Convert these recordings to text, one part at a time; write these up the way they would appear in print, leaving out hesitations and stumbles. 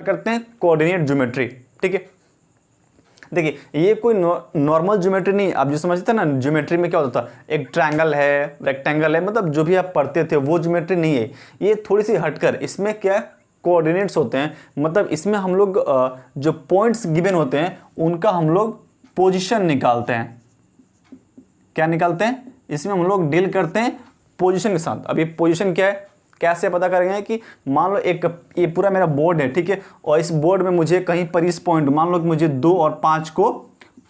करते हैं coordinate geometry. ठीक है, देखिए ये कोई नॉर्मल ज्योमेट्री नहीं, आप जो समझते हैं ना ज्योमेट्री में क्या होता था, एक ट्रायंगल है, रेक्टेंगल है, मतलब जो भी आप पढ़ते थे वो ज्योमेट्री नहीं है। ये थोड़ी सी हटकर इसमें क्या है, कोऑर्डिनेट्स होते हैं। मतलब इसमें हम लोग जो पॉइंट्स गिवन होते हैं उनका हम लोग पोजीशन निकालते हैं। क्या निकालते हैं, इसमें हम लोग डील करते हैं पोजीशन के साथ। अब ये पोजीशन क्या है, कैसे पता करेंगे कि मान लो एक ये पूरा मेरा बोर्ड है, ठीक है, और इस बोर्ड में मुझे कहीं पर इस पॉइंट मान लो कि मुझे 2 और 5 को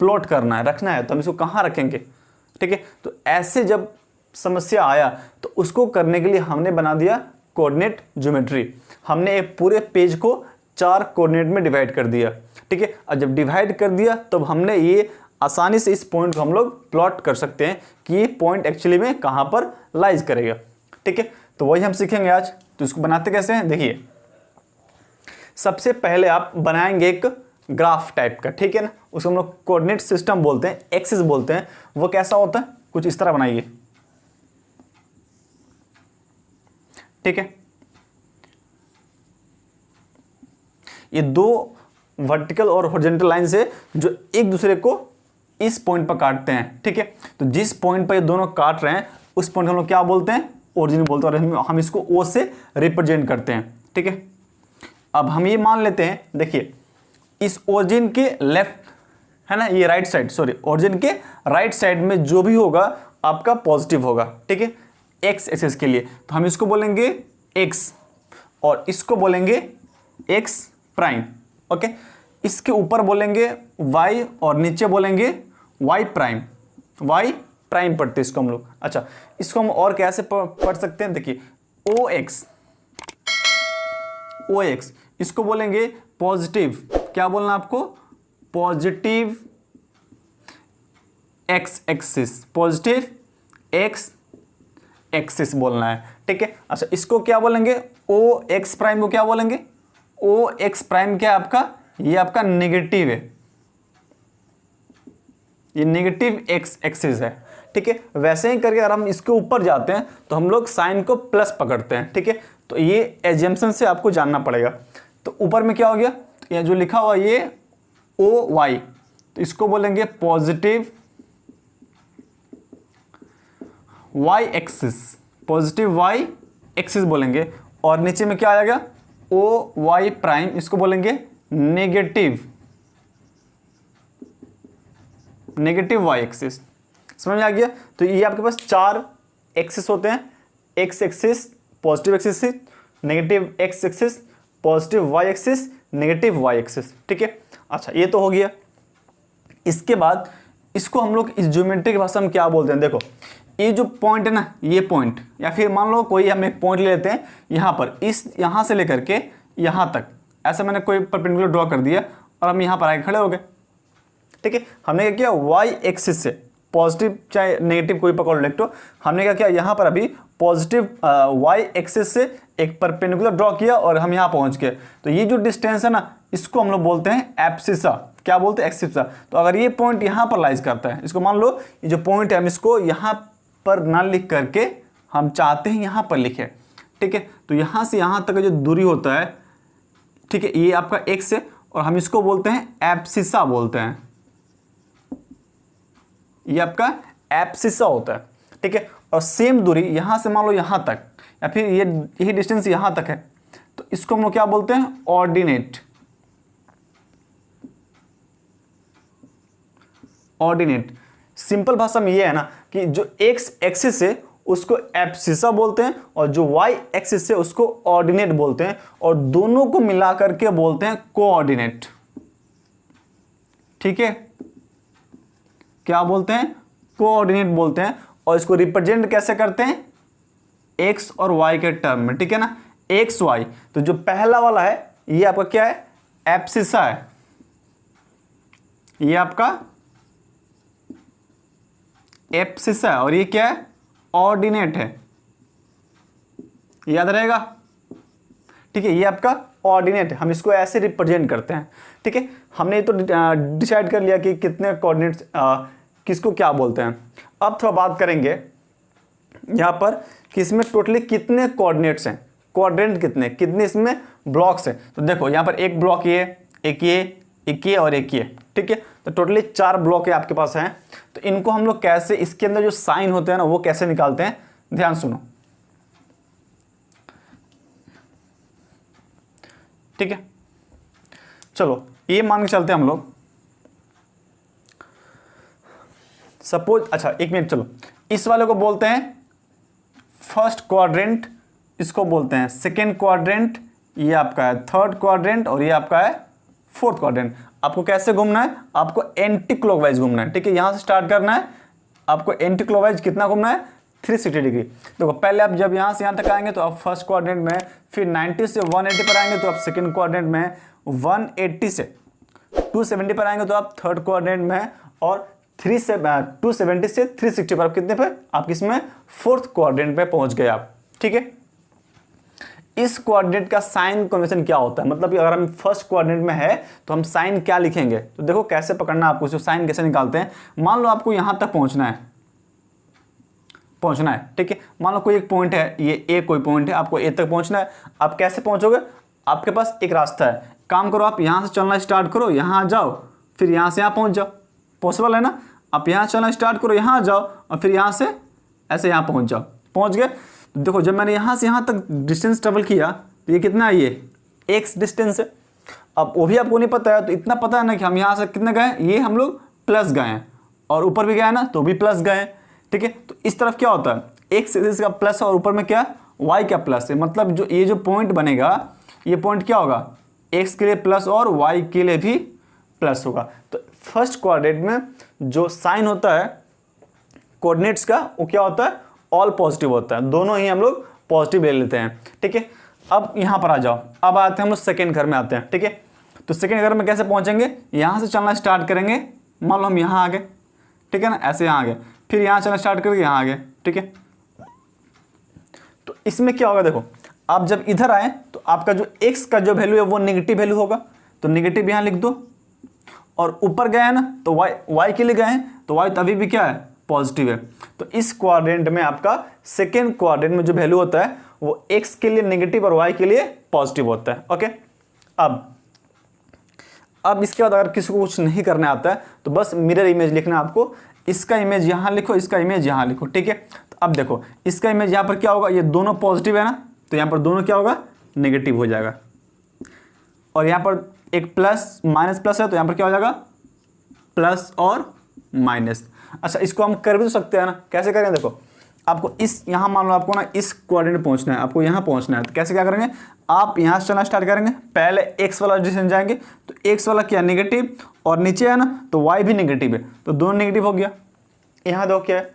प्लॉट करना है, रखना है, तो हम इसको कहाँ रखेंगे। ठीक है, तो ऐसे जब समस्या आया तो उसको करने के लिए हमने बना दिया कोऑर्डिनेट ज्योमेट्री। हमने एक पूरे पेज को 4 कोऑर्डिनेट में डिवाइड कर दिया। ठीक है, और जब डिवाइड कर दिया तो हमने ये आसानी से इस पॉइंट को हम लोग प्लॉट कर सकते हैं कि ये पॉइंट एक्चुअली में कहाँ पर लाइज करेगा। ठीक है, तो वही हम सीखेंगे आज। तो इसको बनाते कैसे हैं, देखिए सबसे पहले आप बनाएंगे एक ग्राफ टाइप का, ठीक है ना, उसको हम लोग कोऑर्डिनेट सिस्टम बोलते हैं, एक्सिस बोलते हैं। वो कैसा होता है, कुछ इस तरह बनाइए। ठीक है, ये 2 वर्टिकल और हॉरिजॉन्टल लाइन से जो एक दूसरे को इस पॉइंट पर काटते हैं। ठीक है, तो जिस पॉइंट पर ये दोनों काट रहे हैं उस पॉइंट हम लोग क्या बोलते हैं, ओरिजिन बोलते हैं, और हम इसको ओ से रिप्रेजेंट करते हैं। ठीक है, अब हम ये मान लेते हैं, देखिए इस ओरिजिन के लेफ्ट है ना, ये राइट साइड, सॉरी ओरिजिन के राइट साइड में जो भी होगा आपका पॉजिटिव होगा। ठीक है, एक्स एक्सिस के लिए तो हम इसको बोलेंगे एक्स और इसको बोलेंगे एक्स प्राइम। ओके, इसके ऊपर बोलेंगे वाई और नीचे बोलेंगे वाई प्राइम। वाई प्राइम पढ़ते इसको हम लोग। अच्छा, इसको हम और कैसे पढ़ सकते हैं, देखिए ओ एक्स, ओ एक्स इसको बोलेंगे पॉजिटिव, क्या बोलना आपको, positive x axis, positive x axis बोलना है। ठीक है, अच्छा इसको क्या बोलेंगे, ओ एक्स प्राइम को क्या बोलेंगे, ओ एक्स प्राइम क्या आपका, ये आपका नेगेटिव है, ये नेगेटिव एक्स एक्सिस है। ठीक है, वैसे ही करके अगर हम इसके ऊपर जाते हैं तो हम लोग साइन को प्लस पकड़ते हैं। ठीक है, तो ये एजम्पशन से आपको जानना पड़ेगा। तो ऊपर में क्या हो गया, तो ये जो लिखा हुआ ये ओ वाई, तो इसको बोलेंगे positive Y axis, positive Y axis बोलेंगे। और नीचे में क्या आ जाएगा, ओ वाई प्राइम, इसको बोलेंगे नेगेटिव नेगेटिव वाई एक्सिस। समझ में आ गया। तो ये आपके पास 4 एक्सिस होते हैं, X axis positive axis, negative X axis, positive Y axis, negative Y axis. ठीक है, अच्छा ये तो हो गया। इसके बाद इसको हम लोग इस ज्योमेट्री की भाषा में क्या बोलते हैं, देखो ये जो पॉइंट है ना, ये पॉइंट, या फिर मान लो कोई हम एक पॉइंट ले लेते हैं यहाँ पर, इस यहाँ से लेकर के यहाँ तक, ऐसा मैंने कोई परपेंडिकुलर ड्रॉ कर दिया और हम यहाँ पर आके खड़े हो गए। ठीक है, हमने क्या किया, वाई एक्सिस से पॉजिटिव चाहे नेगेटिव कोई पकड़ लेक्टो, हमने क्या किया, यहाँ पर अभी पॉजिटिव वाई एक्सिस से एक परपेंडिकुलर ड्रॉ किया और हम यहाँ पहुँच गए। तो ये जो डिस्टेंस है ना, इसको हम लोग बोलते हैं एब्सिसा। क्या बोलते हैं, एक्सिसा। तो अगर ये पॉइंट यहाँ पर लाइज करता है, इसको मान लो ये जो पॉइंट है हम इसको यहाँ पर ना लिख करके हम चाहते हैं यहाँ पर लिखे। ठीक है, तो यहाँ से यहाँ तक जो दूरी होता है, ठीक है, ये आपका एक्स है और हम इसको बोलते हैं एब्सिसा बोलते हैं, ये आपका एब्सिसा होता है। ठीक है, और सेम दूरी यहाँ से मान लो यहाँ तक, या फिर ये यही डिस्टेंस यहाँ तक है, तो इसको हम लोग क्या बोलते हैं, ऑर्डिनेट। ऑर्डिनेट सिंपल भाषा में ये है ना कि जो एक्स एक्सिस है उसको एब्सिसा बोलते हैं और जो वाई एक्सिस है उसको ऑर्डिनेट बोलते हैं, और दोनों को मिला करके बोलते हैं कोऑर्डिनेट। ठीक है, क्या बोलते हैं, कोऑर्डिनेट बोलते हैं। और इसको रिप्रेजेंट कैसे करते हैं, एक्स और वाई के टर्म में। ठीक है ना, एक्स वाई, तो जो पहला वाला है ये आपका क्या है, एब्सिसा है, ये आपका एब्सिसा है, और ये क्या है, ऑर्डिनेट है, याद रहेगा। ठीक है, ये आपका ऑर्डिनेट है, हम इसको ऐसे रिप्रेजेंट करते हैं। ठीक है, हमने तो डिसाइड कर लिया कि कितने कोऑर्डिनेट्स किसको क्या बोलते हैं। अब थोड़ा बात करेंगे यहाँ पर कि इसमें टोटली कितने कोऑर्डिनेट्स हैं। क्वाड्रेंट कितने कितने इसमें ब्लॉक्स है। तो देखो यहाँ पर एक ब्लॉक ये, एक ये, एक ये और एक ये, ठीक है। तो टोटली 4 ब्लॉक है आपके पास हैं। तो इनको हम लोग कैसे, इसके अंदर जो साइन होते हैं ना वो कैसे निकालते हैं, ध्यान सुनो, ठीक है। चलो ये मान के चलते हैं हम लोग, सपोज, अच्छा एक मिनट, चलो इस वाले को बोलते हैं फर्स्ट क्वाड्रेंट, इसको बोलते हैं सेकेंड क्वाड्रेंट, ये आपका है थर्ड क्वाड्रेंट और ये आपका है फोर्थ क्वाड्रेंट। आपको कैसे घूमना है, आपको एंटी क्लॉकवाइज घूमना है, ठीक है। यहां से स्टार्ट करना है आपको एंटी क्लॉकवाइज, कितना घूमना है, 360 डिग्री। देखो पहले आप जब यहां से यहां तक आएंगे तो आप फर्स्ट क्वाड्रेंट में, फिर 90 से 180 पर आएंगे तो आप सेकेंड क्वाड्रेंट में, 180 से 270 पर आएंगे तो आप थर्ड क्वाड्रेंट में, और 270 से 360 पर आप कितने पे, आप किसमें, फोर्थ क्वाड्रेंट पे पहुंच गए आप, ठीक है। इस क्वाड्रेंट का साइन कन्वेंशन क्या होता है, मतलब कि अगर हम फर्स्ट क्वाड्रेंट में है तो हम साइन क्या लिखेंगे। तो देखो कैसे पकड़ना आपको, जो साइन कैसे निकालते हैं। मान लो आपको यहां तक पहुंचना है, ठीक है। मान लो कोई एक पॉइंट है, ये ए कोई पॉइंट है, आपको ए तक पहुंचना है। आप कैसे पहुंचोगे, आपके पास एक रास्ता है, काम करो, आप यहां से चलना स्टार्ट करो, यहां आ जाओ, फिर यहां से यहां पहुंच जाओ, पॉसिबल है ना। आप यहां चलना स्टार्ट करो, यहां आ जाओ और फिर यहां से ऐसे यहां पहुंच जाओ, पहुंच गए। तो देखो जब मैंने यहां से यहां तक डिस्टेंस ट्रेवल किया तो ये कितना है, ये एक्स डिस्टेंस है। अब वो भी आपको नहीं पता है, तो इतना पता है ना कि हम यहां से कितने गए, ये हम लोग प्लस गए हैं, और ऊपर भी गए ना तो भी प्लस गए, ठीक है। तो इस तरफ क्या होता है, एक्स एक्सिस का प्लस और ऊपर में क्या, वाई का प्लस है। मतलब जो ये जो पॉइंट बनेगा, ये पॉइंट क्या होगा, एक्स के लिए प्लस और वाई के लिए भी प्लस होगा। तो फर्स्ट क्वाड्रेंट में जो साइन होता है कोऑर्डिनेट्स का, वो क्या होता है, ऑल पॉजिटिव होता है, दोनों ही हम लोग पॉजिटिव ले लेते हैं, ठीक है। अब यहां पर आ जाओ, अब आते हैं हम लोग सेकेंड घर में आते हैं, ठीक है। तो सेकेंड घर में कैसे पहुंचेंगे, यहां से चलना स्टार्ट करेंगे, मान लो हम यहां आ गए, ठीक है ना, ऐसे यहां आ गए, फिर यहां चलना स्टार्ट करके यहां आ गए, ठीक है। तो इसमें क्या होगा, देखो आप जब इधर आए तो आपका जो एक्स का जो वैल्यू है वो नेगेटिव वैल्यू होगा, तो नेगेटिव यहां लिख दो। और ऊपर गए हैं ना तो वाई के लिए गए हैं, तो वाई तभी भी क्या है, पॉजिटिव है। तो इस क्वाड्रेंट में आपका सेकेंड क्वाड्रेंट में जो वैल्यू होता है वो एक्स के लिए नेगेटिव और वाई के लिए पॉजिटिव होता है, ओके। अब इसके बाद अगर किसी को कुछ नहीं करने आता है तो बस मिरर इमेज लिखना है आपको, इसका इमेज यहां लिखो, इसका इमेज यहां लिखो, ठीक है। तो अब देखो इसका इमेज यहां पर क्या होगा, ये दोनों पॉजिटिव है ना, तो यहां पर दोनों क्या होगा, नेगेटिव हो जाएगा। और यहां पर एक प्लस माइनस प्लस है तो यहां पर क्या हो जाएगा, प्लस और माइनस। अच्छा इसको हम कर भी तो सकते हैं ना, कैसे करें, देखो आपको इस यहां मान लो आपको ना इस क्वाड्रेंट में पहुंचना है, आपको यहां पहुंचना है, तो कैसे क्या करेंगे, आप यहां से चलना स्टार्ट करेंगे, पहले एक्स वाला डिस्टेंस जाएंगे, तो एक्स वाला क्या नेगेटिव, और नीचे है ना तो वाई भी नेगेटिव है, तो दोनों नेगेटिव हो गया। यहां देखो क्या है,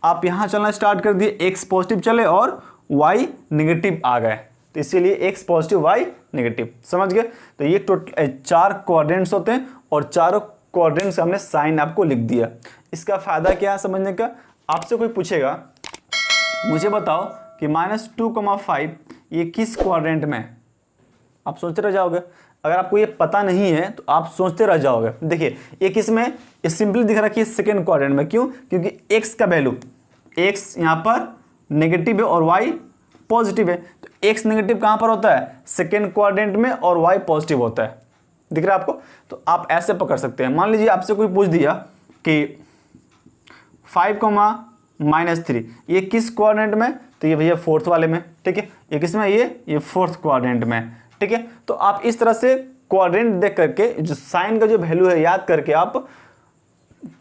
आप यहां चलना स्टार्ट कर दिए, एक्स पॉजिटिव चले और वाई नेगेटिव आ गए, तो इसीलिए एक्स पॉजिटिव वाई नेगेटिव, समझ गए। तो ये टोटल 4 क्वाड्रेंट्स होते हैं और चारों क्वाड्रेंट्स का हमने साइन आपको लिख दिया। इसका फायदा क्या है समझने का, आपसे कोई पूछेगा मुझे बताओ कि -2,5 ये किस क्वाड्रेंट में है, आप सोचते रह जाओगे। अगर आपको ये पता नहीं है तो आप सोचते रह जाओगे। देखिए ये किस में, ये सिंपली दिख रहा है कि सेकेंड क्वाड्रेंट में, क्यों, क्योंकि एक्स का वैल्यू, एक्स यहाँ पर नेगेटिव है और वाई पॉजिटिव है, तो एक्स नेगेटिव कहाँ पर होता है, सेकेंड क्वाड्रेंट में, और वाई पॉजिटिव होता है, दिख रहा है आपको। तो आप ऐसे पकड़ सकते हैं, मान लीजिए आपसे कोई पूछ दिया कि 5,-3 ये किस क्वाड्रेंट में, तो ये भैया फोर्थ वाले में, ठीक है। ये किस में, ये फोर्थ क्वाड्रेंट में, ठीक है। तो आप इस तरह से क्वाड्रेंट देख करके जो साइन का जो वैल्यू है याद करके आप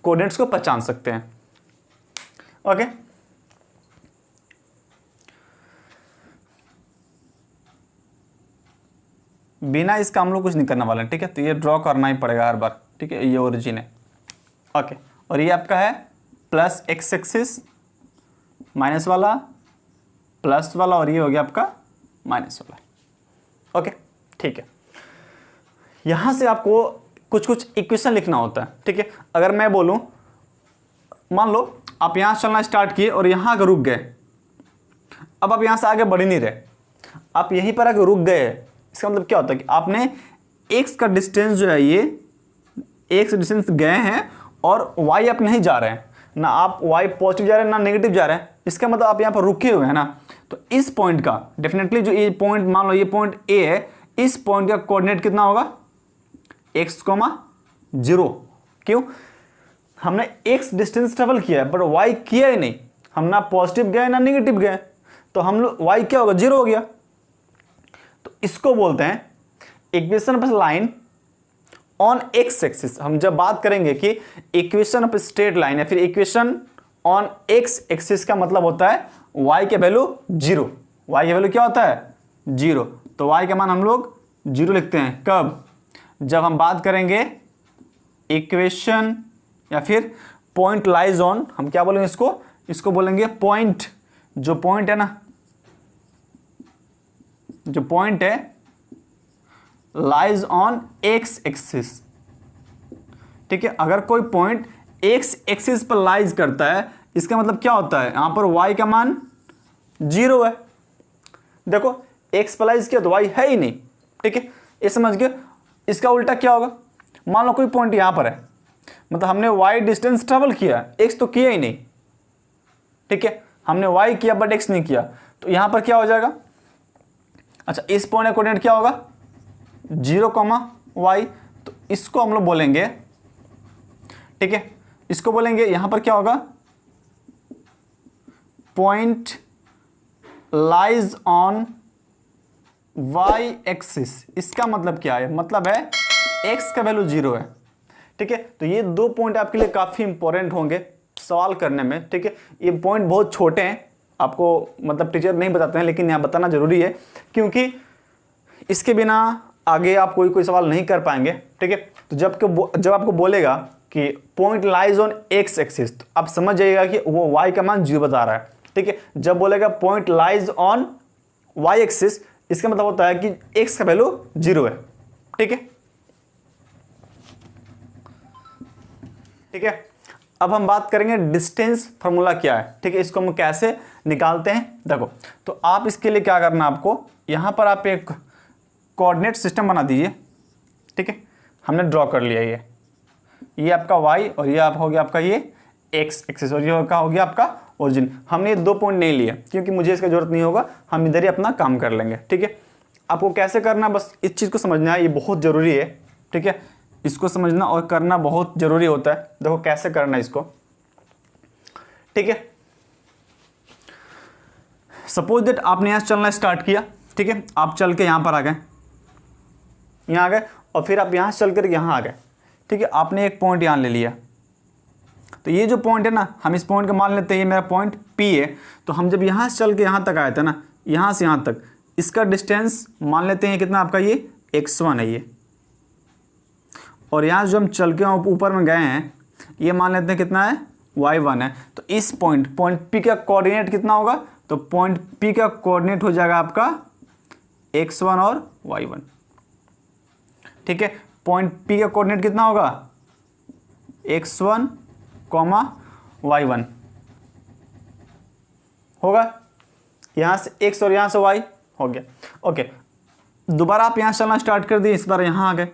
कोऑर्डिनेट्स को पहचान सकते हैं, ओके। बिना इसका हम लोग कुछ नहीं करने वाले हैं, ठीक है। तो ये ड्रॉ करना ही पड़ेगा हर बार, ठीक है, ये ओरिजिन है, ओके। और ये आपका है प्लस एक्स एक्सिस, माइनस वाला, प्लस वाला, और ये हो गया आपका माइनस वाला, ओके, ठीक है। यहां से आपको कुछ कुछ इक्वेशन लिखना होता है, ठीक है। अगर मैं बोलूं, मान लो आप यहां चलना स्टार्ट किए और यहां आकर रुक गए, अब आप यहां से आगे बढ़ ही नहीं रहे, आप यहीं पर आकर रुक गए, इसका मतलब क्या होता है कि आपने एक्स का डिस्टेंस जो है, ये एक्स डिस्टेंस गए हैं और वाई आप नहीं जा रहे हैं ना, आप वाई पॉजिटिव जा रहे हैं ना नेगेटिव जा रहे हैं, इसका मतलब आप यहाँ पर रुके हुए हैं ना। तो इस पॉइंट का डेफिनेटली जो ये पॉइंट, मान लो ये पॉइंट ए है, इस पॉइंट का कोऑर्डिनेट कितना होगा, x, 0। क्यों, हमने x डिस्टेंस ट्रेवल किया है पर y किया ही नहीं, हम ना पॉजिटिव गए ना निगेटिव गए, तो हम लोग y क्या होगा, 0 हो गया। तो इसको बोलते हैं equation of line on x axis. हम जब बात करेंगे कि इक्वेशन ऑफ स्ट्रेट लाइन या फिर इक्वेशन ऑन x एक्सिस का मतलब होता है y के वैल्यू 0। y के वैल्यू क्या होता है, 0। तो y का मान हम लोग 0 लिखते हैं कब, जब हम बात करेंगे इक्वेशन या फिर पॉइंट लाइज ऑन, हम क्या बोलेंगे इसको बोलेंगे पॉइंट, जो पॉइंट है ना, जो पॉइंट है लाइज ऑन x एक्सिस। ठीक है, अगर कोई पॉइंट x एक्सिस पर लाइज करता है, इसका मतलब क्या होता है, यहां पर y का मान 0 है। देखो x पर लाइज किया तो y है ही नहीं। ठीक है, ये समझ गए। इसका उल्टा क्या होगा, मान लो कोई पॉइंट यहां पर है, मतलब हमने y डिस्टेंस ट्रेवल किया, x तो किया ही नहीं। ठीक है, हमने y किया बट x नहीं किया, तो यहां पर क्या हो जाएगा, अच्छा इस पॉइंट का कोऑर्डिनेट क्या होगा, 0, y। तो इसको हम लोग बोलेंगे, ठीक है, इसको बोलेंगे यहां पर क्या होगा, point lies on y axis. इसका मतलब क्या है, मतलब है x का वैल्यू 0 है। ठीक है, तो ये 2 पॉइंट आपके लिए काफी इंपॉर्टेंट होंगे सवाल करने में। ठीक है, ये पॉइंट बहुत छोटे हैं, आपको मतलब टीचर नहीं बताते हैं, लेकिन यहाँ बताना जरूरी है, क्योंकि इसके बिना आगे आप कोई सवाल नहीं कर पाएंगे। ठीक है, तो जब आपको बोलेगा कि point lies on x axis, तो आप समझ जाइएगा कि वो y का मान 0 बता रहा है। ठीक है, जब बोलेगा point lies on y axis, इसका मतलब होता है कि x का वैल्यू 0 है। ठीक है, ठीक है, अब हम बात करेंगे डिस्टेंस फार्मूला क्या है। ठीक है, इसको हम कैसे निकालते हैं, देखो। तो आप इसके लिए क्या करना, आपको यहां पर आप एक कोऑर्डिनेट सिस्टम बना दीजिए। ठीक है, हमने ड्रॉ कर लिया, ये आपका y और ये हो गया आपका ये x एक्सिस, और ये हो गया आपका ओरिजिन। हमने ये 2 पॉइंट नहीं लिए क्योंकि मुझे इसका जरूरत नहीं होगा, हम इधर ही अपना काम कर लेंगे। ठीक है, आपको कैसे करना, बस इस चीज़ को समझना है, ये बहुत ज़रूरी है। ठीक है, इसको समझना और करना बहुत ज़रूरी होता है। देखो कैसे करना इसको। ठीक है, सपोज दैट आपने यहाँ चलना स्टार्ट किया। ठीक है, आप चल के यहाँ पर आ गए, यहाँ आ गए, और फिर आप यहाँ चल कर यहाँ आ गए। ठीक है, आपने एक पॉइंट यहाँ ले लिया, तो ये जो पॉइंट है ना, हम इस पॉइंट का मान लेते हैं ये मेरा पॉइंट P है। तो हम जब यहाँ से चल के यहाँ तक आए थे ना, यहाँ से यहाँ तक, इसका डिस्टेंस मान लेते हैं कितना, आपका ये x1 है ये, और यहाँ जो हम चल के ऊपर में गए हैं, ये मान लेते हैं कितना है, y1 है। तो इस पॉइंट P का कोऑर्डिनेट कितना होगा, तो पॉइंट P का कोऑर्डिनेट हो जाएगा आपका x1 और y1। ठीक है, पॉइंट P का कोऑर्डिनेट कितना होगा, x1, y1 होगा। यहां से x और यहां से y हो गया। ओके, दोबारा आप यहां चलना स्टार्ट कर दिए, इस बार यहां आ गए।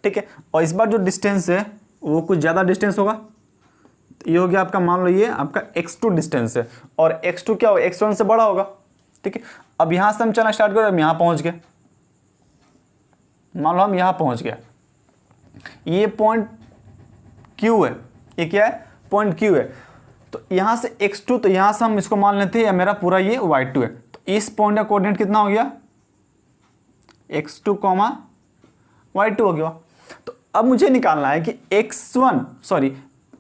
ठीक है, और इस बार जो डिस्टेंस है वो कुछ ज़्यादा डिस्टेंस होगा। तो ये हो गया आपका, मान लो ये आपका x2 डिस्टेंस है, और x2 क्या होगा, x1 से बड़ा होगा। ठीक है, अब यहां से हम चलना स्टार्ट करें, हम यहां पहुंच गए, मान लो हम यहां पहुंच गए, ये पॉइंट Q है, ये क्या है, पॉइंट Q है। तो यहां से x2, तो यहां से हम इसको मान लेते हैं, या मेरा पूरा ये y2 है। तो इस पॉइंट का कोऑर्डिनेट कितना हो गया, x2, y2 हो गया। तो अब मुझे निकालना है कि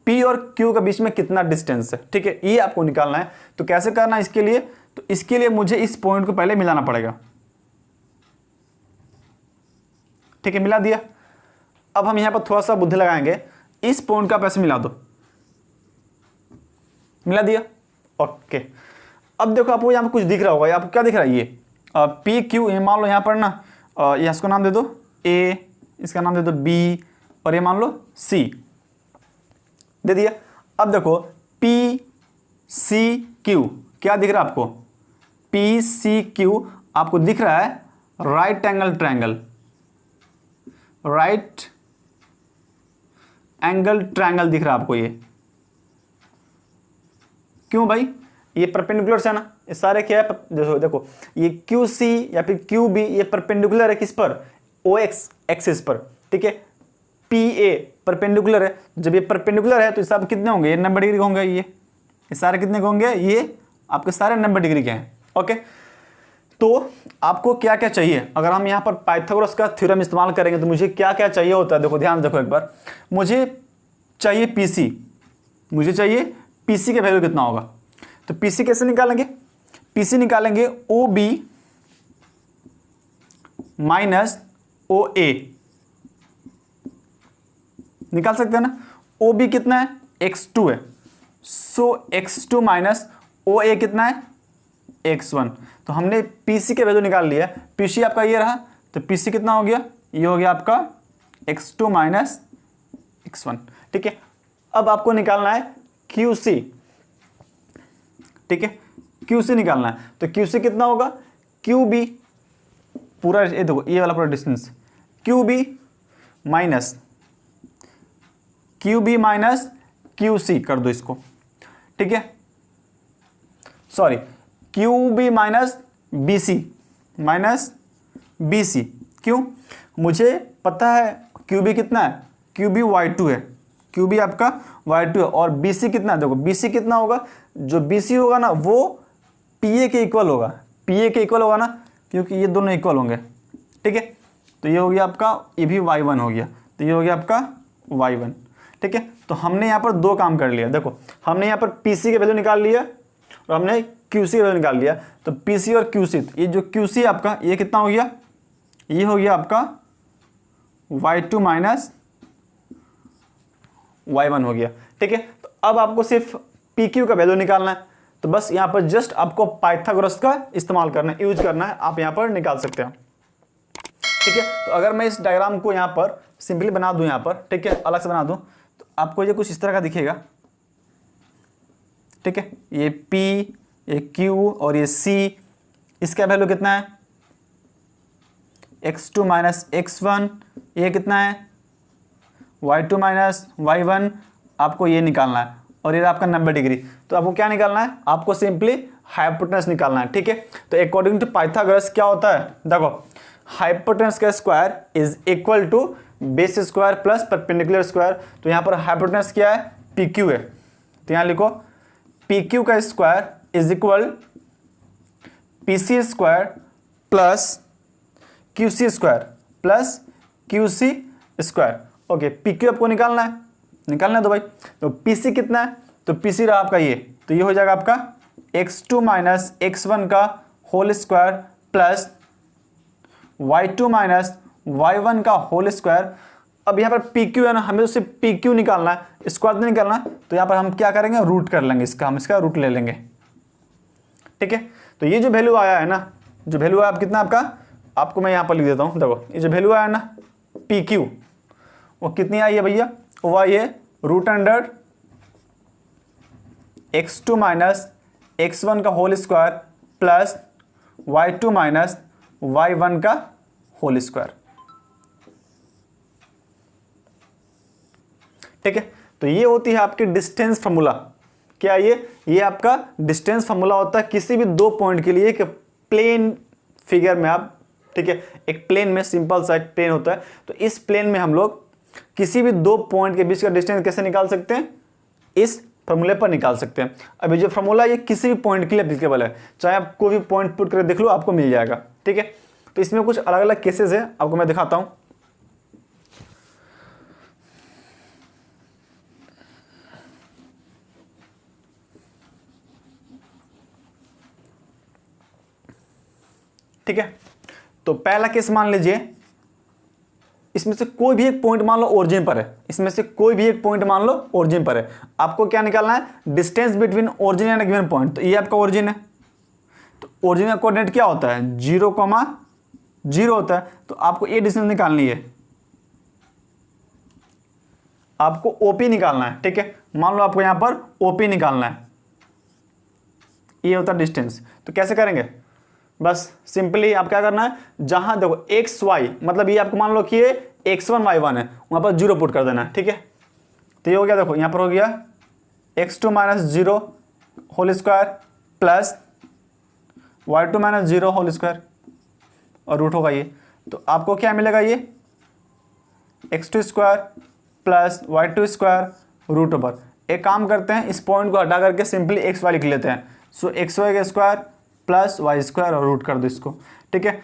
P और Q के बीच में कितना डिस्टेंस है। ठीक है, ये आपको निकालना है। तो कैसे करना है इसके लिए, तो इसके लिए मुझे इस पॉइंट को पहले मिलाना पड़ेगा। ठीक है, मिला दिया। अब हम यहां पर थोड़ा सा बुद्धि लगाएंगे, इस पॉइंट का पैसे मिला दो, मिला दिया। ओके, अब देखो आपको यहां पर कुछ दिख रहा होगा, आपको क्या दिख रहा है, ये PQ, ये मान लो यहां पर ना, ये इसको नाम दे दो A, इसका नाम दे दो B, और ये मान लो C दे दिया। अब देखो PCQ क्या दिख रहा है आपको, PCQ आपको दिख रहा है right angle triangle, right angle triangle दिख रहा है आपको ये। क्यों भाई, ये परपेंडिकुलर से है ना, ये सारे क्या है, देखो ये क्यू सी या फिर क्यू बी ये परपेंडिकुलर है किस पर, ओ एक्स एक्सिस पर, ठीक है। पी ए परपेंडिकुलर है, जब ये परपेंडिकुलर है तो सब कितने होंगे, ये 90 डिग्री के होंगे, ये सारे कितने के होंगे, ये आपके सारे 90 डिग्री के हैं। ओके, तो आपको क्या क्या चाहिए, अगर हम यहाँ पर पाइथागोरस का थ्योरम इस्तेमाल करेंगे तो मुझे क्या क्या चाहिए होता है, देखो ध्यान देखो एक बार, मुझे चाहिए पीसी, मुझे चाहिए पीसी का वैल्यू कितना होगा, तो पीसी कैसे निकालेंगे, पीसी निकालेंगे ओ बी माइनस ओ ए, निकाल सकते हैं ना। ओ बी कितना है, x2 है, सो x2 माइनस ओ ए कितना है, x1। तो हमने पीसी के वैल्यू निकाल लिया, पीसी आपका ये रहा, तो पीसी कितना हो गया, ये हो गया आपका x2 माइनस x1, ठीक है। अब आपको निकालना है QC, ठीक है, QC निकालना है, तो QC कितना होगा, QB पूरा ये देखो ये वाला पूरा डिस्टेंस, QB माइनस QC कर दो इसको, ठीक है, सॉरी QB माइनस BC, क्यों, मुझे पता है QB कितना है, QB Y2 है, QB आपका Y2 है, और BC कितना है, देखो BC कितना होगा, जो BC होगा ना वो PA के इक्वल होगा, PA के इक्वल होगा ना, क्योंकि ये दोनों इक्वल होंगे, ठीक है। तो ये हो गया आपका, ये भी Y1 हो गया, तो ये हो गया आपका Y1, ठीक है। तो हमने यहाँ पर दो काम कर लिया, देखो हमने यहाँ पर PC के वैल्यू निकाल लिया और हमने QC का वैल्यू निकाल लिया, तो PC और QC, ये जो QC आपका ये कितना हो गया, ये हो गया आपका Y2 माइनस Y1 हो गया, ठीक है। तो अब आपको सिर्फ PQ का वैल्यू निकालना है, तो बस यहाँ पर जस्ट आपको पाइथागोरस का इस्तेमाल करना है, यूज करना है, आप यहाँ पर निकाल सकते हैं, ठीक है। तो अगर मैं इस डायग्राम को यहाँ पर सिंपली बना दूँ, यहाँ पर ठीक है, अलग से बना दूँ, तो आपको ये कुछ इस तरह का दिखेगा, ठीक है। ये P, ये Q और ये C, इसका वैल्यू कितना है, x2 माइनस x1, ये कितना है y2 माइनस y1, आपको ये निकालना है, और ये आपका 90 डिग्री। तो आपको क्या निकालना है, आपको सिंपली हाइपोटेनस निकालना है, ठीक है। तो अकॉर्डिंग टू पाइथागोरस क्या होता है, देखो हाइपोटेनस का square is equal to base square plus perpendicular square. तो यहाँ पर हाइपोटेनस क्या है, PQ है, तो यहाँ लिखो PQ का square is equal PC square plus QC square plus QC square. Okay, PQ आपको निकालना है, निकालना है, तो भाई तो PC कितना है, तो PC रहा आपका ये, तो ये हो जाएगा आपका x2 माइनस x1 का whole square plus y2 minus y1 का होल स्क्वायर। अब यहाँ पर PQ है ना, हमें तो सिर्फ PQ निकालना है, स्क्वायर नहीं निकालना, तो यहाँ पर हम क्या करेंगे, रूट कर लेंगे इसका, हम इसका रूट ले लेंगे, ठीक है। तो ये जो वैल्यू आया है ना, जो वैल्यू आया कितना आपका, आपको मैं यहाँ पर लिख देता हूँ, देखो ये जो वैल्यू आया ना PQ, वो कितनी आई है भैया, वो आई है root under x2 minus x1 का whole square plus y2 minus y1 का होल स्क्वायर, ठीक है। तो ये होती है आपकी डिस्टेंस फार्मूला, क्या ये आपका डिस्टेंस फार्मूला होता है किसी भी दो पॉइंट के लिए, एक प्लेन फिगर में आप, ठीक है, एक प्लेन में सिंपल सा एक प्लेन होता है, तो इस प्लेन में हम लोग किसी भी दो पॉइंट के बीच का डिस्टेंस कैसे निकाल सकते हैं, इस फार्मूले पर निकाल सकते हैं। अभी जो फार्मूला ये किसी भी पॉइंट के लिए एप्लीकेबल है, चाहे आप कोई भी पॉइंट पुट करके देख लो, आपको मिल जाएगा, ठीक है। तो इसमें कुछ अलग अलग केसेस है, आपको मैं दिखाता हूं। ठीक है, तो पहला केस मान लीजिए, इसमें से कोई भी एक पॉइंट मान लो ओरिजिन पर है, इसमें से कोई भी एक पॉइंट मान लो ओरिजिन पर है, आपको क्या निकालना है, distance between origin and given point. तो ये आपका ओरिजिन है, तो ओरिजिन का कोऑर्डिनेट क्या होता है, 0,0 होता है, तो आपको ये डिस्टेंस निकालनी है, आपको OP निकालना है, ठीक है। मान लो आपको यहां पर OP निकालना है, ये होता है डिस्टेंस। तो कैसे करेंगे, बस सिंपली आप क्या करना है, जहां देखो XY मतलब ये आपको मान लो कि ये x1 y1 है, वहां पर 0 पुट कर देना है, ठीक है। तो ये हो गया, देखो यहां पर हो गया x2 minus 0 whole square plus y2 minus 0 whole square और रूट होगा ये, तो आपको क्या मिलेगा, ये x2 square plus y2 square root over. एक काम करते हैं, इस पॉइंट को हटा करके सिंपली एक्स वाई लिख लेते हैं। सो एक्स वाई का स्क्वायर प्लस वाई स्क्वायर और रूट कर दो इसको, ठीक है।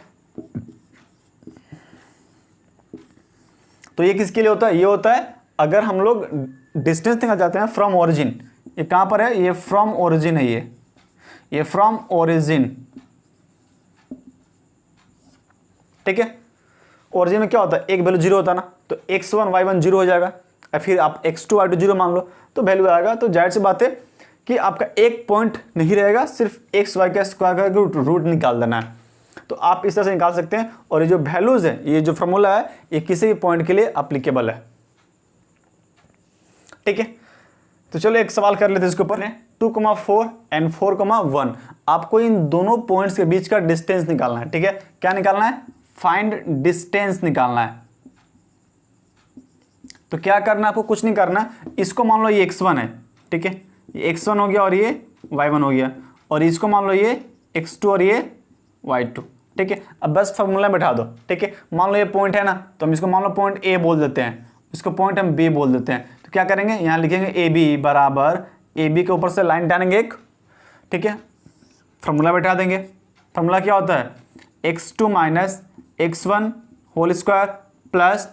तो ये किसके लिए होता है, ये होता है अगर हम लोग डिस्टेंस निकालना चाहते हैं फ्रॉम ओरिजिन। ये कहाँ पर है, ये फ्रॉम ओरिजिन है, ये फ्रॉम ओरिजिन, ठीक है। ओरिजिन में क्या होता है, एक वैल्यू जीरो होता है ना, तो x1 y1 जीरो हो जाएगा, और फिर आप x2 y2 जीरो मान लो तो वैल्यू आएगा। तो जाहिर सी बात है कि आपका एक पॉइंट नहीं रहेगा, सिर्फ एक्स वाई का स्क्वायर का रूट निकाल देना है। तो आप इस तरह से निकाल सकते हैं। और ये जो वैल्यूज है, ये जो फॉर्मूला है, ये किसी भी पॉइंट के लिए अप्लीकेबल है, ठीक है। तो चलो एक सवाल कर लेते हैं इसके ऊपर, 2,4 एंड 4,1। आपको इन दोनों पॉइंट्स के बीच का डिस्टेंस निकालना है, ठीक है। क्या निकालना है, फाइंड डिस्टेंस निकालना है। तो क्या करना है आपको, कुछ नहीं करना। इसको मान लो ये x1 है, ठीक है, ये x1 हो गया और ये y1 हो गया, और इसको मान लो ये x2 और ये y2, ठीक है। अब बस फॉर्मूला बैठा दो, ठीक है। मान लो ये पॉइंट है ना, तो हम इसको मान लो पॉइंट A बोल देते हैं, इसको पॉइंट हम B बोल देते हैं। तो क्या करेंगे, यहाँ लिखेंगे AB बराबर, AB के ऊपर से लाइन टानेंगे एक, ठीक है, फॉर्मूला बैठा देंगे। फॉर्मूला क्या होता है, x2 minus x1 whole square plus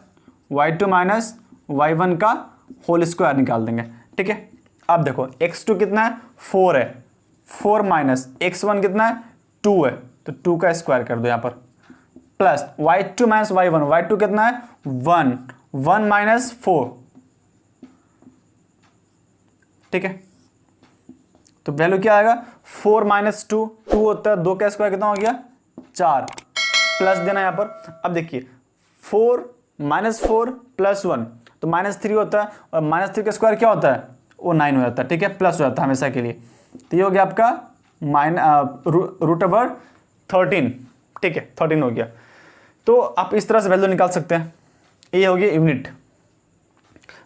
y2 minus y1 का होल स्क्वायर निकाल देंगे, ठीक है। अब देखो x2 कितना है, 4 है, 4 माइनस x1 कितना है, 2 है, तो 2 का स्क्वायर कर दो यहाँ पर, plus y2 minus y1, y2 कितना है, 1, 1 माइनस 4, ठीक है। तो वैल्यू क्या आएगा, 4 माइनस 2, 2 होता है, 2 का स्क्वायर कितना हो गया, 4, प्लस देना यहाँ पर। अब देखिए 4 माइनस 4 प्लस 1 तो माइनस 3 होता है, और माइनस 3 का स्क्वायर क्या होता है, वो 9 हो जाता है, ठीक है, प्लस हो जाता है हमेशा के लिए। तो ये हो गया आपका रूट ओवर 13, ठीक है, 13 हो गया। तो आप इस तरह से वैल्यू निकाल सकते हैं। ये हो गया यूनिट।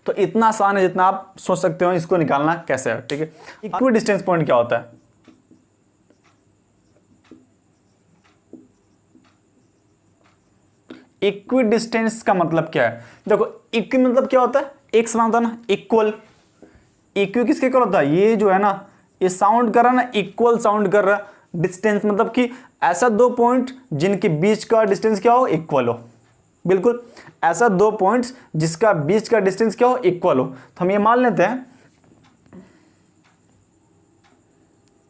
तो इतना आसान है जितना आप सोच सकते हो इसको निकालना कैसे है, ठीक है। इक्वी डिस्टेंस पॉइंट क्या होता है, इक्वी डिस्टेंस का मतलब क्या है, देखो इक्वी मतलब क्या होता है, एक समान होता है ना, इक्वल। इक्वी किसके इक्वल होता है, ये जो है ना, ये साउंड कर रहा है ना, इक्वल साउंड कर रहा है। डिस्टेंस मतलब कि ऐसा दो पॉइंट जिनके बीच का डिस्टेंस क्या हो, इक्वल हो, बिल्कुल ऐसा दो पॉइंट्स जिसका बीच का डिस्टेंस क्या हो, इक्वल हो। तो हम ये मान लेते हैं,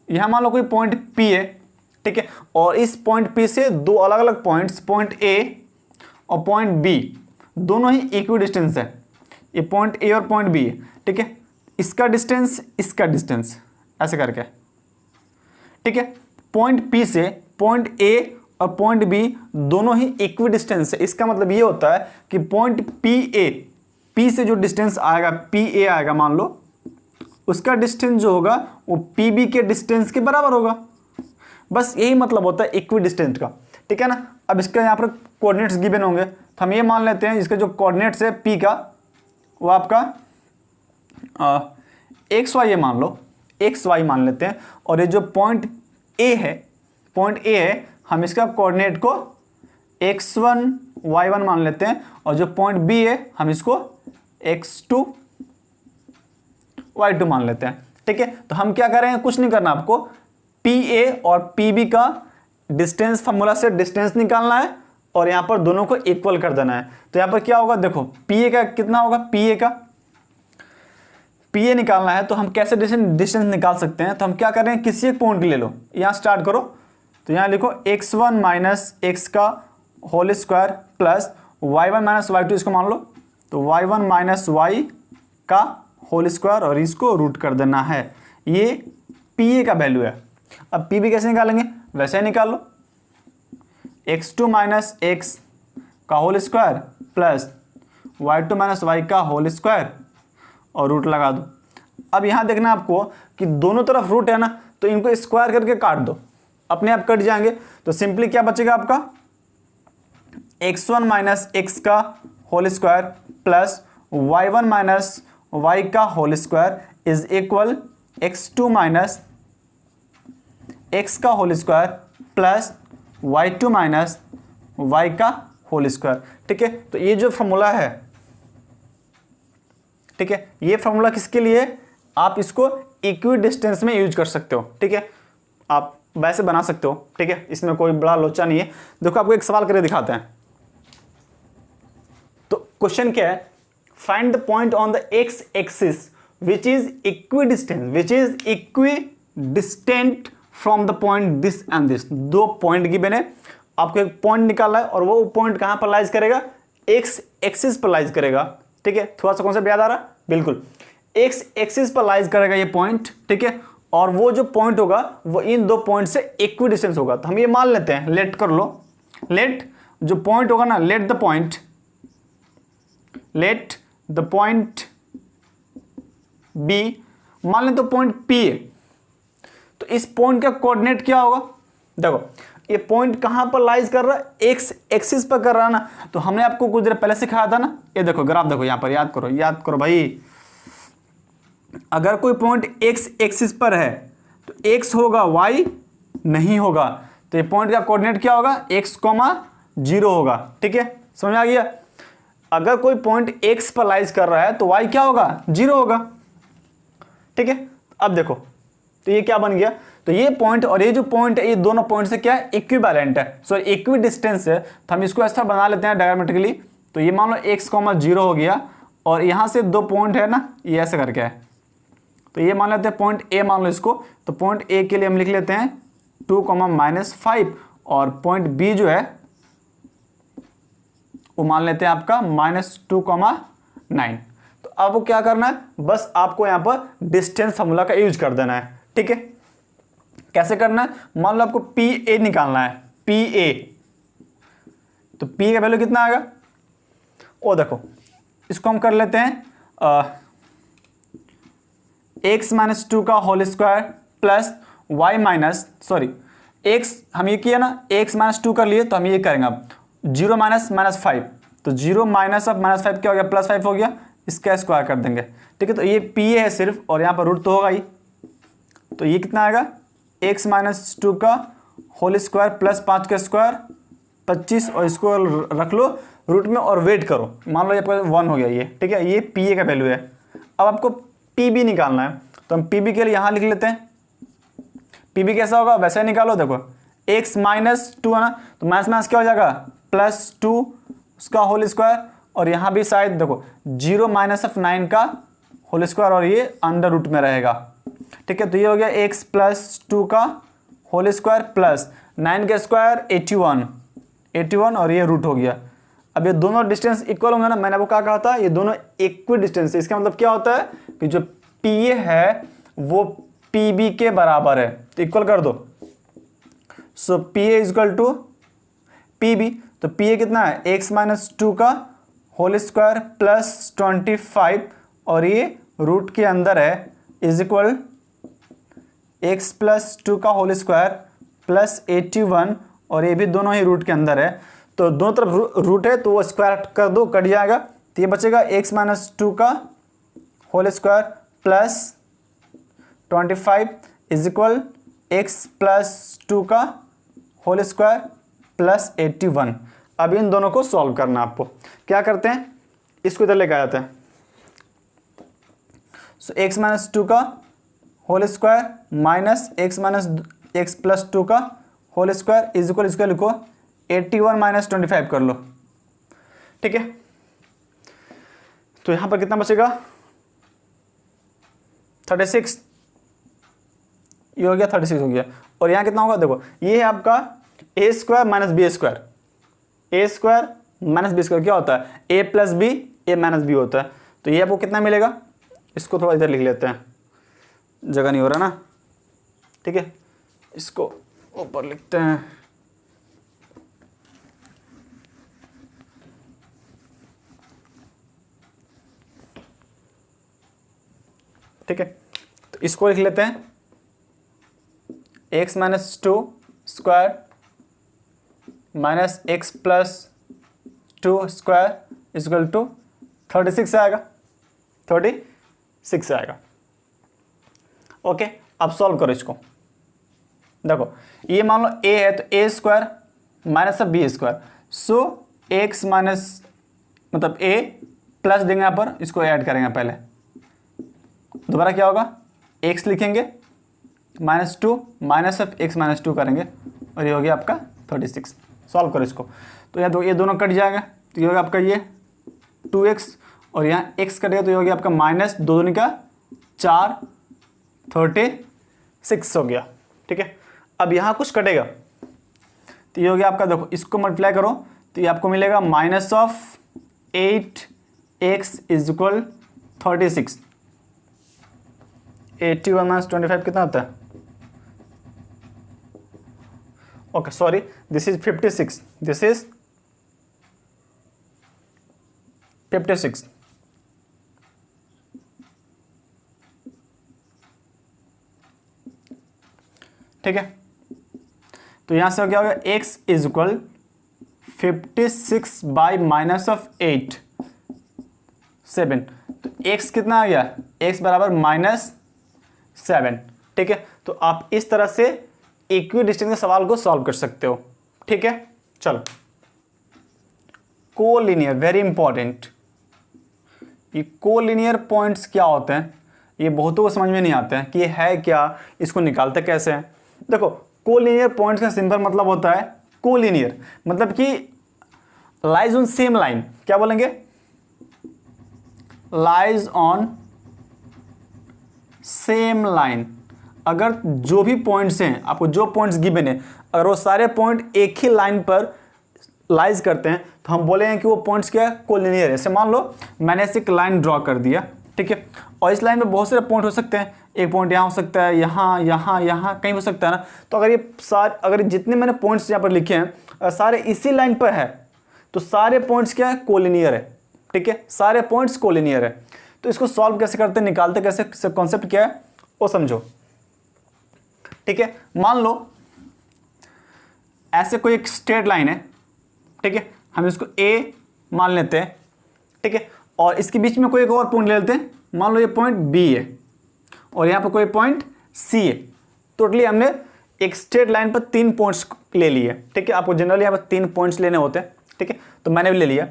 यहां मान लो कोई पॉइंट P है, ठीक है, और इस पॉइंट P से दो अलग अलग पॉइंट्स, पॉइंट A और पॉइंट B, दोनों ही इक्वी डिस्टेंस है। ये पॉइंट A और पॉइंट B है, ठीक है, इसका डिस्टेंस, इसका डिस्टेंस, ऐसे करके, ठीक है। पॉइंट P से पॉइंट A और पॉइंट B दोनों ही इक्वी डिस्टेंस है। इसका मतलब ये होता है कि पॉइंट P से जो डिस्टेंस आएगा, PA आएगा मान लो, उसका डिस्टेंस जो होगा वो PB के डिस्टेंस के बराबर होगा। बस यही मतलब होता है इक्वी डिस्टेंस का, ठीक है ना। अब इसका यहाँ पर कोऑर्डिनेट्स गिवन होंगे, तो हम ये मान लेते हैं इसके जो कोऑर्डिनेट्स है P का, वो आपका XY मान लो, XY मान लेते हैं। और ये जो पॉइंट A है, पॉइंट A है, हम इसका कोऑर्डिनेट को x1 y1 मान लेते हैं, और जो पॉइंट B है हम इसको x2 y2 मान लेते हैं, ठीक है। तो हम क्या करेंगे, कुछ नहीं करना आपको, PA और PB का डिस्टेंस फॉर्मूला से डिस्टेंस निकालना है, और यहां पर दोनों को इक्वल कर देना है। तो यहां पर क्या होगा, देखो PA का कितना होगा, PA निकालना है, तो हम कैसे डिस्टेंस निकाल सकते हैं। तो हम क्या करें, किसी एक पॉइंट ले लो, यहां स्टार्ट करो, तो यहां लिखो x1 माइनस x का whole square plus y1 minus y2, इसको मान लो, तो y1 माइनस y का होल स्क्वायर, और इसको रूट कर देना है। ये PA का वैल्यू है। अब PB कैसे निकालेंगे, वैसे ही निकाल लो, x2 माइनस x का whole square plus y2 minus y का होल स्क्वायर, और रूट लगा दो। अब यहां देखना आपको कि दोनों तरफ रूट है ना, तो इनको स्क्वायर करके काट दो, अपने आप कट जाएंगे। तो सिंपली क्या बचेगा आपका, x1 माइनस x का whole square plus y1 minus y का whole square is equal x2 minus x का whole square plus y2 minus y का होल स्क्वायर। ठीक है, तो ये जो फॉर्मूला है, ठीक है, ये फॉर्मूला किसके लिए? आप इसको इक्वी डिस्टेंस में यूज कर सकते हो। ठीक है, आप वैसे बना सकते हो। ठीक है, इसमें कोई बड़ा लोचा नहीं है। देखो आपको एक सवाल करके दिखाते हैं। तो क्वेश्चन क्या है? Find the point on the x axis which is equidistant from the point this and this. दो पॉइंट गिवन है, आपको एक पॉइंट निकालना है और वो पॉइंट कहां पर लाइज करेगा? एक्स एक्सिस पर लाइज करेगा। ठीक है, थोड़ा सा कॉन्सेप्ट याद आ रहा? बिल्कुल, एक्स एक्सिस पर लाइज करेगा ये पॉइंट। ठीक है, और वो जो पॉइंट होगा वो इन दो पॉइंट से इक्वी डिस्टेंस होगा। तो हम ये मान लेते हैं, लेट कर लो, लेट जो पॉइंट होगा ना, लेट द पॉइंट बी, मान लें तो पॉइंट पी है। तो इस पॉइंट का कोऑर्डिनेट क्या होगा? देखो ये पॉइंट कहां पर लाइज कर रहा है? एक्स एक्सिस पर कर रहा है ना। तो हमने आपको कुछ देर पहले सिखाया था ना, ये देखो ग्राफ देखो यहां पर, याद करो भाई। अगर कोई पॉइंट एक्स एक्सिस पर है तो एक्स होगा, वाई नहीं होगा। तो ये पॉइंट का कोऑर्डिनेट क्या होगा? एक्स, 0 होगा। ठीक है, समझ आ गया? अगर कोई पॉइंट एक्स पर लाइज कर रहा है तो वाई क्या होगा? 0 होगा। ठीक है, अब देखो तो ये क्या बन गया? तो ये पॉइंट और ये जो पॉइंट है, ये दोनों पॉइंट से क्या है? इक्विवेलेंट है, सॉरी इक्वी डिस्टेंस है। तो हम इसको ऐसा बना लेते हैं डायग्रामेटिकली। तो ये मान लो एक्स, 0 हो गया और यहां से दो पॉइंट है ना, ये ऐसे करके है। तो ये मान लेते हैं पॉइंट ए, मान लो इसको। तो पॉइंट ए के लिए हम लिख लेते हैं 2, -5 और पॉइंट बी जो है वो मान लेते हैं आपका -2, 9। तो अब वो क्या करना है? बस आपको यहां पर डिस्टेंस फॉर्मूला का यूज कर देना है। ठीक है, कैसे करना है? मान लो आपको पी ए निकालना है, पी ए। तो पी का वैल्यू कितना आएगा? ओ देखो, इसको हम कर लेते हैं x - 2 का whole square plus y minus, sorry x हम ये किया ना, x - 2 कर लिए, तो हम ये करेंगे अब 0 - -5। तो 0 माइनस ऑफ -5 क्या हो गया? +5 हो गया। इसका स्क्वायर कर देंगे। ठीक है, तो ये पी है सिर्फ, और यहाँ पर रूट तो होगा ही। तो ये कितना आएगा? x - 2 का होल स्क्वायर प्लस 5 का स्क्वायर 25, और इसको रख लो रूट में और वेट करो। मान लो ये 1 हो गया ये। ठीक है, ये पी ए का वैल्यू है। अब आपको पी बी निकालना है, तो हम पी बी के लिए यहाँ लिख लेते हैं। पी बी कैसा होगा? वैसे ही निकालो। देखो x - 2 है ना, तो माइनस क्या हो जाएगा? +2 उसका होल स्क्वायर, और यहाँ भी शायद देखो 0 - 9 का होल स्क्वायर, और ये अंडर रूट में रहेगा। ठीक है, तो ये हो गया x + 2 का होल स्क्वायर प्लस 9 का स्क्वायर 81, और ये रूट हो गया। अब ये दोनों डिस्टेंस इक्वल होंगे ना, मैंने आपको क्या कहा था? ये दोनों इक्वी डिस्टेंस है। इसका मतलब क्या होता है कि जो पी ए है वो पी बी के बराबर है। तो इक्वल कर दो। So P A equal to P B. तो पी ए कितना है? x - 2 का होल स्क्वायर प्लस 25, और ये रूट के अंदर है, इज इक्वल x + 2 का होल स्क्वायर प्लस 81, और ये भी दोनों ही रूट के अंदर है। तो दोनों तरफ रूट है, तो वो स्क्वायर कर दो, कट जाएगा। तो ये बचेगा x - 2 का whole square plus 25 is equal x + 2 का होल स्क्वायर प्लस 81। अब इन दोनों को सॉल्व करना। आपको क्या करते हैं? इसको इधर लेके आ जाते हैं। सो x - 2 का होल स्क्वायर माइनस x + 2 का होल स्क्वायर इज इक्वल, इसको लिखो 81 - 25 कर लो। ठीक है, तो यहां पर कितना बचेगा? 36। ये हो गया, 36 हो गया। और यहां कितना होगा? देखो ये है आपका a² - b²। a² - b² क्या होता है? a + b, a - b होता है। तो ये आपको कितना मिलेगा? इसको थोड़ा इधर लिख लेते हैं, जगह नहीं हो रहा ना। ठीक है, इसको ऊपर लिखते हैं। ठीक है, तो इसको लिख लेते हैं x - 2 square minus x + 2 square equal to 36 आएगा। 36 आएगा। ओके, अब सॉल्व करो इसको। देखो ये मान लो a है, तो a square minus of b square, so x minus मतलब a प्लस देंगे यहाँ पर, इसको ऐड करेंगे पहले, दोबारा क्या होगा, x लिखेंगे -2 माइनस ऑफ x -2 करेंगे, और ये हो गया आपका 36। सॉल्व करो इसको, तो ये दोनों कट जाएगा, तो ये होगा आपका ये 2x, और यहाँ x कटेगा तो ये हो गया आपका -2 दूनी का 4, 36 हो गया। ठीक है, अब यहाँ कुछ कटेगा तो ये हो गया आपका, देखो इसको मल्टीप्लाई करो तो ये आपको मिलेगा -8x इज इक्वल 36। 81 - 25 कितना होता है, okay sorry, this is 56, this is 56। ठीक है, तो यहां से क्या होगा, x इज इक्वल 56 बाई -8 7, तो x कितना आ गया, x बराबर -7। ठीक है, तो आप इस तरह से इक्विडिस्टेंस के सवाल को सॉल्व कर सकते हो। ठीक है, चलो कोलिनियर, वेरी इंपॉर्टेंट। ये कोलिनियर पॉइंट्स क्या होते हैं, ये बहुतों को समझ में नहीं आते हैं कि ये है क्या, इसको निकालते कैसे हैं। देखो कोलिनियर पॉइंट्स का सिंपल मतलब होता है, कोलिनियर मतलब कि लाइज ऑन सेम लाइन, क्या बोलेंगे, लाइज ऑन सेम लाइन। अगर जो भी पॉइंट्स हैं, आपको जो पॉइंट्स गिवन है, अगर वो सारे पॉइंट एक ही लाइन पर लाइज करते हैं तो हम बोलेंगे कि वो पॉइंट्स क्या है, कोलिनियर है। जैसे मान लो मैंने ऐसे एक लाइन ड्रॉ कर दिया, ठीक है, और इस लाइन में बहुत सारे पॉइंट हो सकते हैं, एक पॉइंट यहाँ हो सकता है, यहाँ यहाँ यहाँ कहीं हो सकता है ना। तो अगर ये अगर जितने मैंने पॉइंट्स यहाँ पर लिखे हैं सारे इसी लाइन पर है तो सारे पॉइंट्स क्या है, कोलिनियर है। ठीक है, सारे पॉइंट्स कोलिनियर है। तो इसको सॉल्व कैसे करते हैं, निकालते कैसे, कॉन्सेप्ट क्या है वो समझो। ठीक है, मान लो ऐसे कोई एक स्ट्रेट लाइन है, ठीक है, हम इसको ए मान लेते हैं, ठीक है, और इसके बीच में कोई एक और पॉइंट ले लेते हैं, मान लो ये पॉइंट बी है और यहाँ पर कोई पॉइंट सी है। टोटली हमने एक स्ट्रेट लाइन पर 3 पॉइंट्स ले लिए। ठीक है, आपको जनरली यहाँ पर 3 पॉइंट्स लेने होते हैं। ठीक है, तो मैंने भी ले लिया,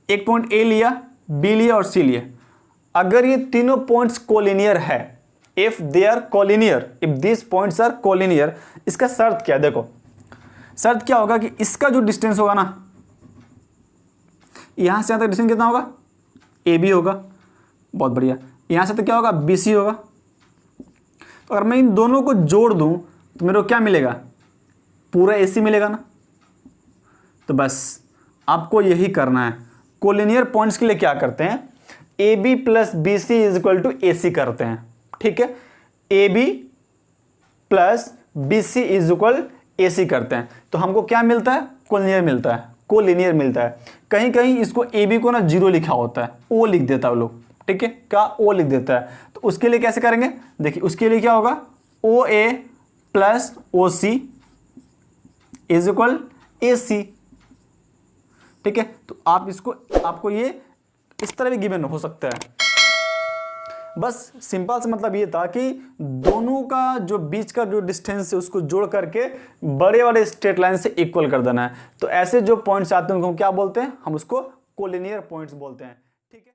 एक पॉइंट ए लिया, बी लिया और सी लिया। अगर ये तीनों पॉइंट्स कोलिनियर है, if they are collinear, if this points are collinear, इसका शर्त क्या है, देखो शर्त क्या होगा कि इसका जो डिस्टेंस होगा ना, यहां से यहां तक डिस्टेंस कितना होगा, ए बी होगा, बहुत बढ़िया, यहां से तो क्या होगा, बी सी होगा। तो अगर मैं इन दोनों को जोड़ दूं तो मेरे को क्या मिलेगा, पूरा ए सी मिलेगा ना। तो बस आपको यही करना है। कोलिनियर पॉइंट्स के लिए क्या करते हैं, A B plus B C is equal to A C करते हैं। ठीक है, A B plus B C is equal A C करते हैं तो हमको क्या मिलता है, कोलिनियर मिलता है, कोलिनियर मिलता है। कहीं कहीं इसको ए बी को ना 0 लिखा होता है, ओ लिख देता है वो लोग। ठीक है, क्या ओ लिख देता है, तो उसके लिए कैसे करेंगे, देखिए उसके लिए क्या होगा, O A plus O C is equal A C. ठीक है, तो आप इसको, आपको ये इस तरह भी गिवन हो सकता है। बस सिंपल से मतलब ये था कि दोनों का जो बीच का जो डिस्टेंस है उसको जोड़ करके बड़े वाले स्ट्रेट लाइन से इक्वल कर देना है। तो ऐसे जो पॉइंट्स आते हैं उनको क्या बोलते हैं, हम उसको कोलिनियर पॉइंट्स बोलते हैं। ठीक है।